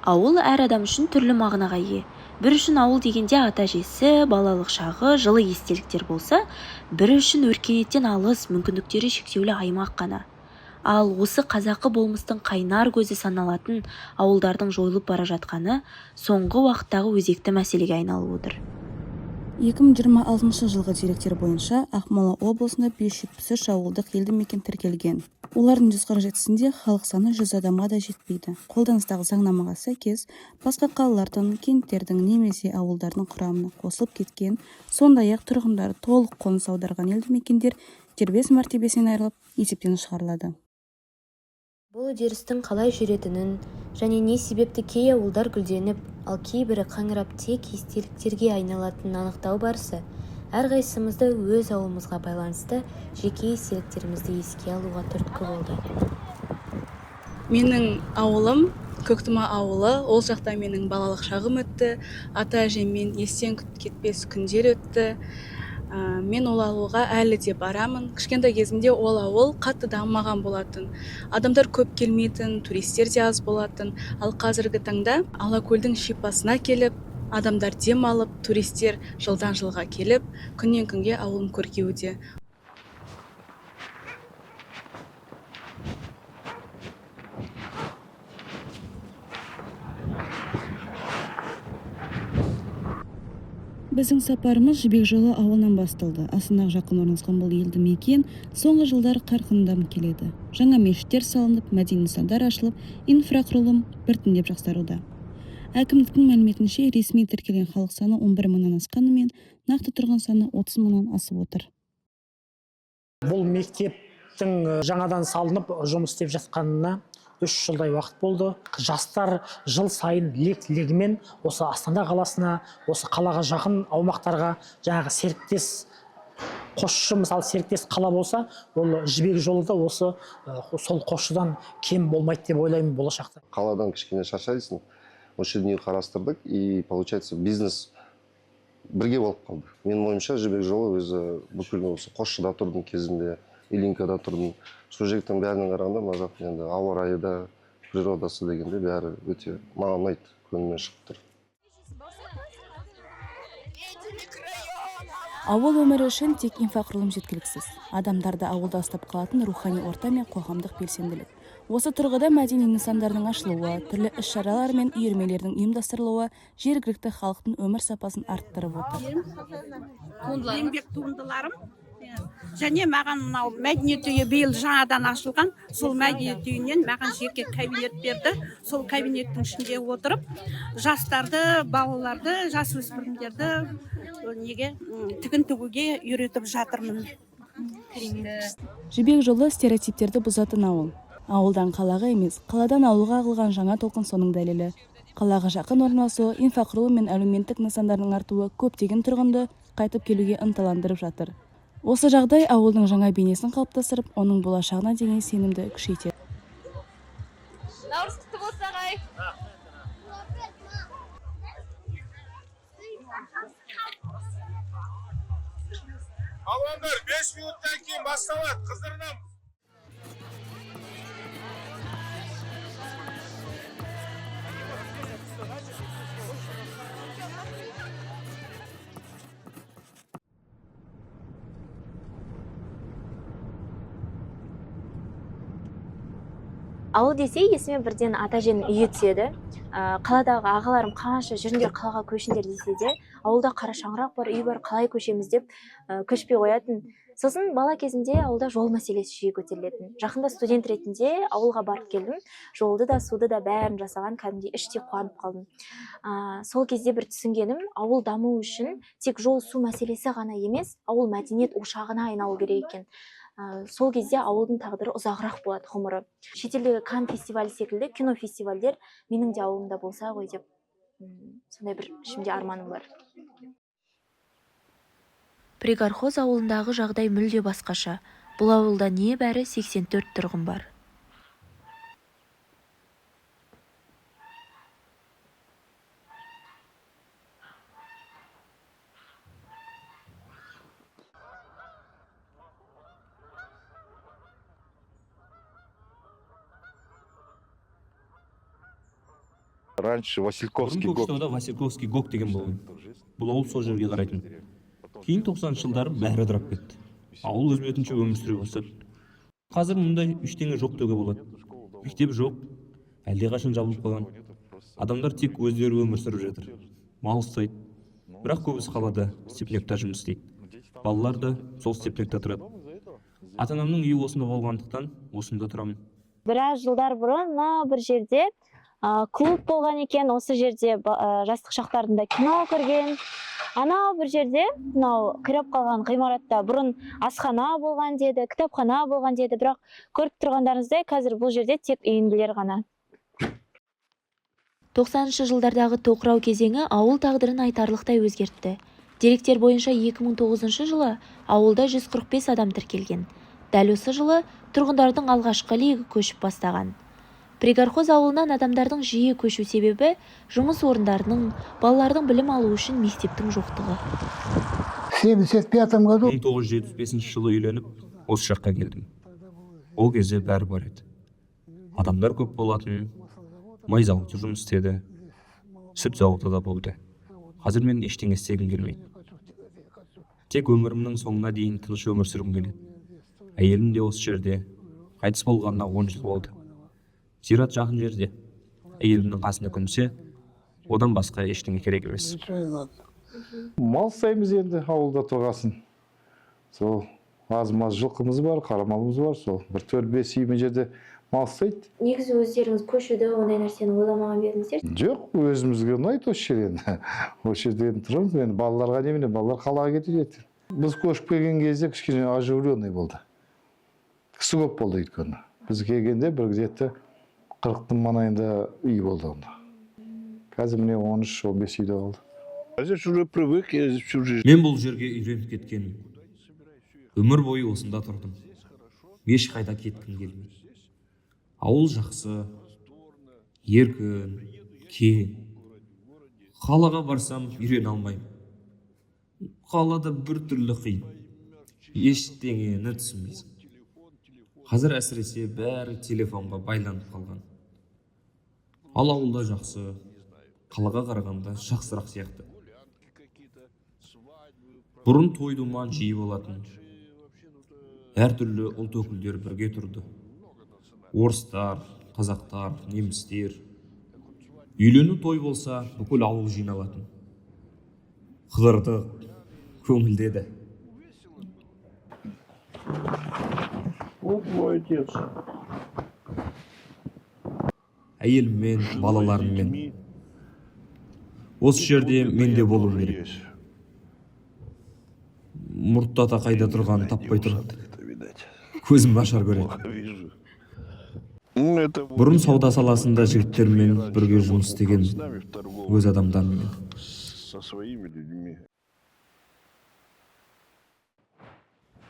Ауыл әр адам үшін түрлі мағынаға ие. Бір үшін ауыл дегенде ата-әжесі, балалық шағы, жылы естеліктер болса, бірі үшін өркениеттен алыс, мүмкіндіктері шектеулі аймақ қана. Ал осы қазақы болмыстың қайнар көзі саналатын ауылдардың жойылып бара жатқаны соңғы уақыттағы өзекті мәселеге айналып отыр. 2026 жылғы деректер бойынша Ақмола облысында 573 ауылдық елді мекен тіркелген. Олардың 147-сінде халық саны 100 адамға да жетпейді. Қолданыстағы заңнамаға сәйкес, басқа қалалардың, кенттердің немесе ауылдардың құрамына қосылып кеткен, сондай-ақ тұрғындары толық қоныс аударған елді мекендер дербес мәртебесінен айырылып, есептен шығарылады. Бұл үдерістің қалай жүретінін және не себепті кей ауылдар гүлденіп, ал кейбірі қаңырап тек естеліктерге айналатынын анықтау барысы әрқайсымызды өз ауылымызға байланысты жеке естеліктерімізді еске алуға түрткі болды. Менің ауылым Көктұма ауылы, ол жақта менің балалық шағым өтті, ата-әжеммен естен кетпес күндер өтті. Мен ол ауылға әлі де барамын. Кішкентай кезімде ол ауыл қатты дамымаған болатын. Адамдар көп келмейтін, туристер де аз болатын. Ал қазіргі таңда Алакөлдің шипасына келіп, адамдар дем алып, туристер жылдан жылға келіп, күннен күнге ауылым көркеуде. Біздің сапарымыз Жібек жолы ауылынан басталды. Астанаға жақын орналасқан бұл елді мекен соңғы жылдары қарқынды дамып келеді. Жаңа мешіттер салынып, мәдени нысандар ашылып, инфрақұрылым біртіндеп жақсаруда. Әкімдіктің мәліметінше, ресми тіркелген халық саны 11 мыңнан асқанымен, нақты тұрғын саны 30 мыңнан асып отыр. Бұл мектептің жаңадан салынып жұмыс істеп жатқанына 3 жылдай уақыт болды. Жастар жыл сайын лек-легімен осы Астана қаласына, осы қалаға жақын аумақтарға жаңағы серіктес қосшы, мысалы серіктес қала болса, ол Жібек жолы да осы сол қосшыдан кем болмайды деп ойлаймын болашақта. Қаладан кішкене шаршайсың. Осы дүние қарастырдық и получается бизнес бірге болып қалды. Менің ойымша Жібек жолы өзі бүкіл осы қосшыда тұрдың кезінде, Илинкада тұрдың. Сол жақтың бәрінен қарағанда мазақ, енді ауа райы да, природасы дегенде бәрі өте маған ұнайды, көңілімнен шығып тұр. Ауыл өмірі үшін тек инфрақұрылым жеткіліксіз. Адамдарды ауылда ұстап қалатын рухани орта мен қоғамдық белсенділік. Осы тұрғыда мәдени нысандардың ашылуы, түрлі іс-шаралар мен үйірмелердің ұйымдастырылуы жергілікті халықтың өмір сапасын арттырып отыр. Еңбек туындыларым және маған мынау мәдениет үйі биыл жаңадан ашылған. Сол мәдениет үйінен маған жеке кабинет берді. Сол кабинеттің ішінде отырып, жастарды, балаларды, жасөспірімдерді неге тігін тігуге үйретіп жатырмын. Жібек жолы стереотиптерді бұзатын ауыл. Ауылдан қалаға емес, қаладан ауылға ағылған жаңа толқын соның дәлелі. Қалаға жақын орналасуы, инфрақұрылым мен әлеуметтік нысандардың артуы көптеген тұрғынды қайтып келуге ынталандырып жатыр. Осы жағдай ауылдың жаңа бейнесін қалыптастырып, оның болашағына деген сенімді күшейтеді. Наурыз құтты болсын ағай. Балуандар 5 минуттан кейін басталады. Қыздырынамыз. Ауыл десе есіме бірден ата-әженің үйі түседі. Қаладағы ағаларым қанша жүріңдер қалаға көшіңдер десе де, ауылда қара шаңырақ бар, үй бар, қалай көшеміз деп көшпей қоятын. Сосын бала кезімде ауылда жол мәселесі жиі көтерілетін. Жақында студент ретінде ауылға барып келдім. Жолды да, суды да бәрін жасаған, кәдімгідей іштей қуанып қалдым. Сол кезде бір түсінгенім, ауыл даму үшін тек жол, су мәселесі ғана емес, ауыл мәдениет ошағына айналу керек екен. Сол кезде ауылдың тағдыры ұзағырақ болады ғұмыры. Шетелдегі Кан фестивалі секілді кино фестивальдер менің де ауылымда болса ғой деп, сондай бір ішімде арманым бар. Пригархоз ауылындағы жағдай мүлде басқаша. Бұл ауылда небәрі 84 тұрғын бар. Раньше Васильковский бұрын ГОК. Көкшетауда Васильковский ГОК деген болған. Бұл ауыл сол жерге қарайтын. Кейін 90 жылдары бәрі ыдырап кетті. Ауыл өз бетінше өмір сүре бастады. Қазір мұндай ештеңе жоқ деуге болады. Мектеп жоқ, әлдеқашан жабылып қалған. Адамдар тек өздері өмір сүріп жатыр. Мал ұстайды. Бірақ көбісі қалада степнякта жұмыс істейді. Балалар да сол степнякта тұрады. Ата-анамның үйі осында болғандықтан осында тұрамын. Біраз жылдар бұрын бір жерде клуб болған екен, осы жерде жастық шақтарында кино көрген. Анау бір жерде мынау қирап қалған ғимаратта бұрын асхана болған деді, кітапхана болған деді, бірақ көріп тұрғандарыңыздай қазір бұл жерде тек үйінділер ғана. 90-шы жылдардағы тоқырау кезеңі ауыл тағдырын айтарлықтай өзгертті. Деректер бойынша 2009 жылы ауылда 145 адам тіркелген. Дәл осы жылы тұрғындардың алғашқы легі көшіп бастаған. Пригорхоз ауылынан адамдардың жиі көшу себебі жұмыс орындарының, балалардың білім алу үшін мектептің жоқтығы. 75 году 1975 жылы үйленіп, осы жаққа келдім. Ол кезде бәрі бар еді. Адамдар көп болатын, май зауыты жұмыс істеді, сүт зауыты да болды. Қазір мен ештеңе істегім келмейді. Тек өмірімнің соңына дейін тыныш өмір сүргім келеді. Әйелім де осы жерде, қайтыс болғанына 10 жыл болды. Зират жақын жерде. Әйелімнің қасында күнсе, одан басқа ештеңе керек емес. Мал ұстаймыз енді ауылда тұрғасын. Сол аз-маз жылқымыз бар, қара малымыз бар, сол бір 4-5 үй жерде мал ұстайды. Негізі өздеріңіз көшуді, ондай нәрсені ойламаған бердіңіздер? Жоқ, өзімізге ұнайды осы жер енді. Осы жерде тұрамыз, енді балаларға немене, балалар қалаға кетеді. Біз көшіп келген кезде кішкене оживленный болды. Кісі көп болды өйткені. Біз келгенде бір где-то 40-тың маңайында үй болды онда. Қазір міне 13-15 үйде қалды. Мен бұл жерге үйреніп кеткенмін. Өмір бойы осында тұрдым. Еш қайда кеткім келмейді. Ауыл жақсы, еркін, кең. Қалаға барсам үйрене алмаймын. Қалада бір түрлі қиын. Ештеңені түсінбейсің. Қазір әсіресе бәрі телефонға байланып қалған. Ал ауылда жақсы, қалаға қарағанда жақсырақ сияқты. Бұрын той-думан жиі болатын. Әртүрлі ұлт өкілдері бірге тұрды. Орыстар, қазақтар, немістер. Үйлену той болса, бүкіл ауыл жиналатын. Қыдырды, көңілдеді. Әйеліммен, балаларыммен. Осы жерде мен де болу керек. Мұрттата қайда тұрғанын таппай тұрады. Көзім нашар көреді. Бұрын сауда саласында жігіттермен бірге жұмыс істеген, өз адамдармен.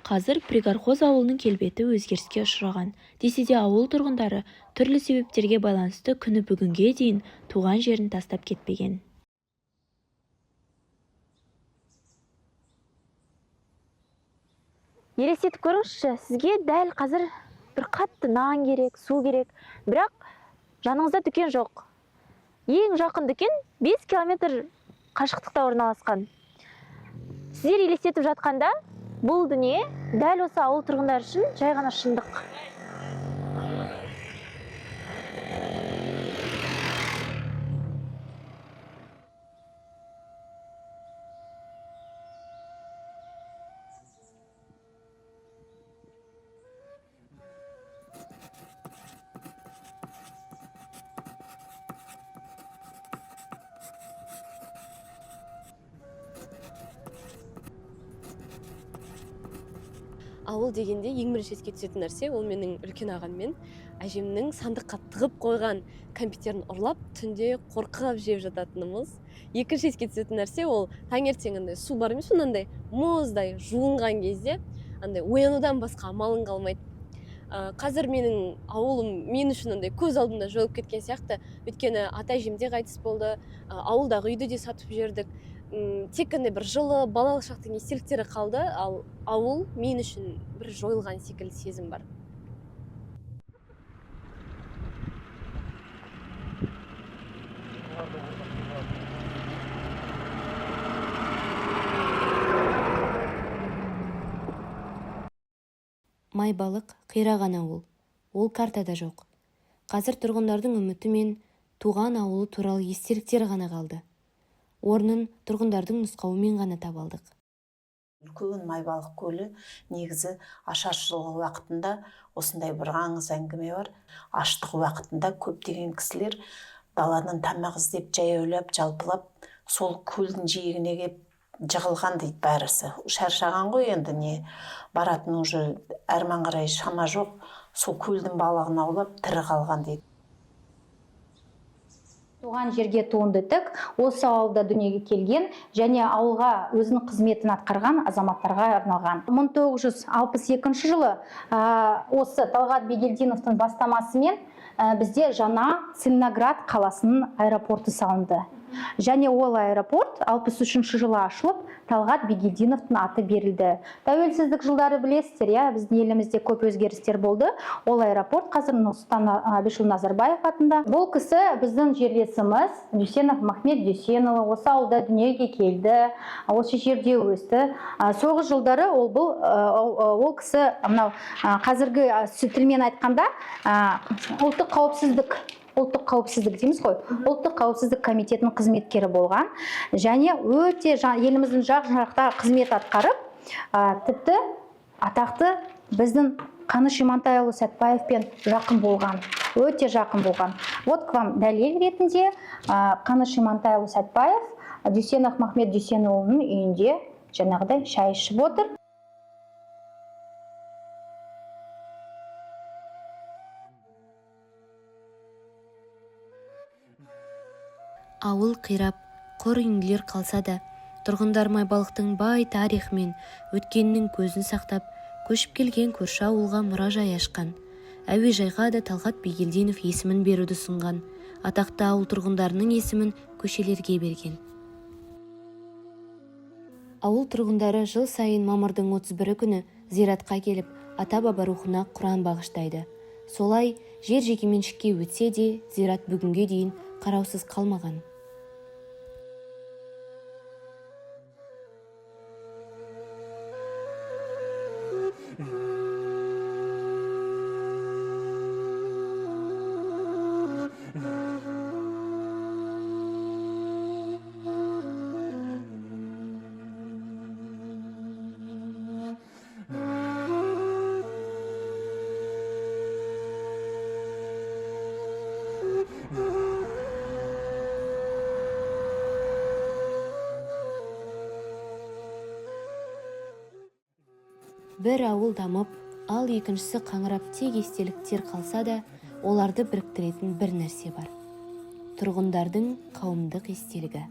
Қазір Пригорхоз ауылының келбеті өзгеріске ұшыраған. Десе де ауыл тұрғындары түрлі себептерге байланысты күні бүгінге дейін туған жерін тастап кетпеген. Елестетіп көріңізші, сізге дәл қазір бір қатты нан керек, су керек, бірақ жаныңызда дүкен жоқ. Ең жақын дүкен 5 километр қашықтықта орналасқан. Сіздер елестетіп жатқанда, бұл дүние дәл осы ауыл тұрғындар үшін жай ғана шындық. Ауыл дегенде ең бірінші еске түсетін нәрсе ол менің үлкен ағам мен әжемнің сандыққа тығып қойған компьютерін ұрлап түнде қорқып жеп жататынымыз. Екінші еске түсетін нәрсе ол таңертең андай су бар емес, сондай мұздай жуынған кезде андай оянудан басқа амалың қалмайды. Қазір менің ауылым мен үшін андай көз алдымда жойылып кеткен сияқты, өйткені ата әжем де қайтыс болды, ауылдағы үйді де сатып жібердік. Тек қандай бір жылы балалық шақтың естеліктері қалды, ал ауыл мен үшін бір жойылған секілді сезім бар. Майбалық қираған ауыл. Ол картада жоқ. Қазір тұрғындардың үміті мен туған ауылы туралы естеліктер ғана қалды. Орнын тұрғындардың нұсқауымен ғана табалдық. Үлкен Майбалық көлі негізі ашаршылығы уақытында осындай бір аңыз әңгіме бар. Аштық уақытында көптеген кісілер даладан тамақ іздеп, жаяулап, жалпылап, сол көлдің жиегіне кеп жығылған дейді бәрісі. Шаршаған ғой енді, не баратын уже әрман қарай шама жоқ, сол көлдің балығын аулап тірі қалған дейді. Туған жерге туынды тік, осы ауылда дүниеге келген және ауылға өзінің қызметін атқарған азаматтарға арналған. 1962 жылы осы Талғат Бегелдиновтың бастамасымен бізде жаңа Целиноград қаласының аэропорты салынды. Және ол аэропорт 63 жылы ашылып, Талғат Бегелдиновтың аты берілді. Тәуелсіздік жылдары білесіздер, біздің елімізде көп өзгерістер болды. Ол аэропорт қазір Нұрсұлтан Әбішұлы Назарбаев атында. Бұл кісі біздің жерлесіміз Дүйсенов Махмет Дүйсенұлы осы ауылда дүниеге келді, осы жерде өсті. Соғыс жылдары ол кісі қазіргі тілмен айтқанда ұлттық қауіпсіздік дейміз ғой, ұлттық қауіпсіздік комитетінің қызметкері болған және өте еліміздің жақ-жақта қызмет атқарып, тіпті атақты біздің Қаныш Имантайұлы Сәтпаевпен жақын болған, өте жақын болған. Вот к вам дәлел ретінде Қаныш Имантайұлы Сәтпаев Дүйсенов Махмет Дүйсенұлының үйінде жаңағыдай шай ішіп отыр. Ауыл қирап, қор үйінділер қалса да, тұрғындар Майбалықтың бай тарихымен өткеннің көзін сақтап, көшіп келген көрші ауылға мұражай ашқан. Әуежайға да Талғат Бегелдинов есімін беруді ұсынған. Атақты ауыл тұрғындарының есімін көшелерге берген. Ауыл тұрғындары жыл сайын мамырдың 31 күні зиратқа келіп, ата-баба рухына Құран бағыштайды. Солай жер жекеменшікке өтсе де, зират бүгінге дейін қараусыз қалмаған. Бір ауыл дамып, ал екіншісі қаңырап тек естеліктер қалса да, оларды біріктіретін бір нәрсе бар. Тұрғындардың қауымдық естелігі.